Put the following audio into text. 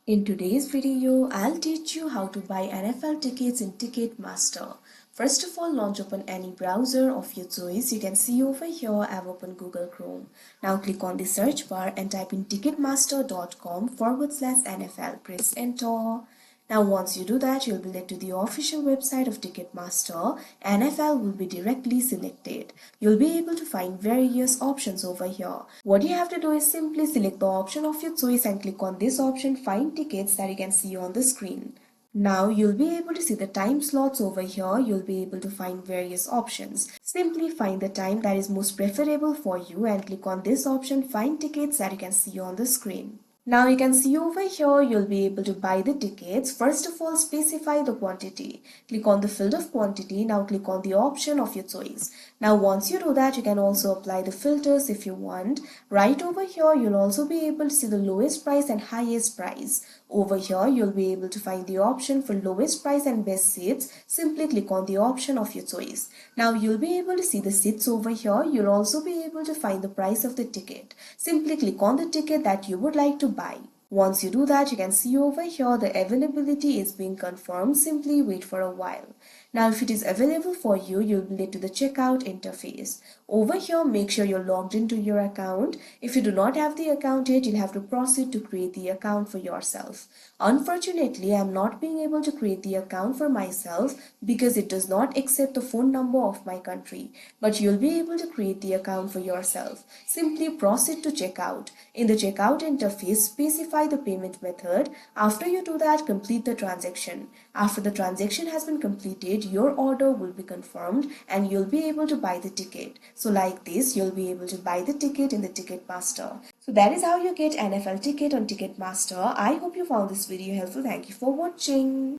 In today's video, I'll teach you how to buy NFL tickets in Ticketmaster. First of all, launch open any browser of your choice. You can see over here I've opened Google Chrome. Now click on the search bar and type in ticketmaster.com/NFL. Press enter. Now once you do that, you'll be led to the official website of Ticketmaster. NFL will be directly selected. You'll be able to find various options over here. What you have to do is simply select the option of your choice and click on this option, find tickets, that you can see on the screen. Now you'll be able to see the time slots over here. You'll be able to find various options. Simply find the time that is most preferable for you and click on this option, find tickets, that you can see on the screen. Now you can see over here you'll be able to buy the tickets. First of all, specify the quantity. Click on the field of quantity. Now click on the option of your choice. Now once you do that, you can also apply the filters if you want. Right over here you'll also be able to see the lowest price and highest price. Over here you'll be able to find the option for lowest price and best seats. Simply click on the option of your choice. Now you'll be able to see the seats over here. You'll also be able to find the price of the ticket. Simply click on the ticket that you would like to buy. Once you do that, you can see over here the availability is being confirmed. Simply wait for a while. Now if it is available for you, you'll be led to the checkout interface. Over here, make sure you're logged into your account. If you do not have the account yet, you'll have to proceed to create the account for yourself. Unfortunately, I'm not being able to create the account for myself because it does not accept the phone number of my country. But you'll be able to create the account for yourself. Simply proceed to checkout. In the checkout interface, specify the payment method. After you do that, complete the transaction. After the transaction has been completed, your order will be confirmed and you'll be able to buy the ticket. So like this, you'll be able to buy the ticket in the Ticketmaster. So that is how you get NFL ticket on Ticketmaster. I hope you found this video helpful. Thank you for watching.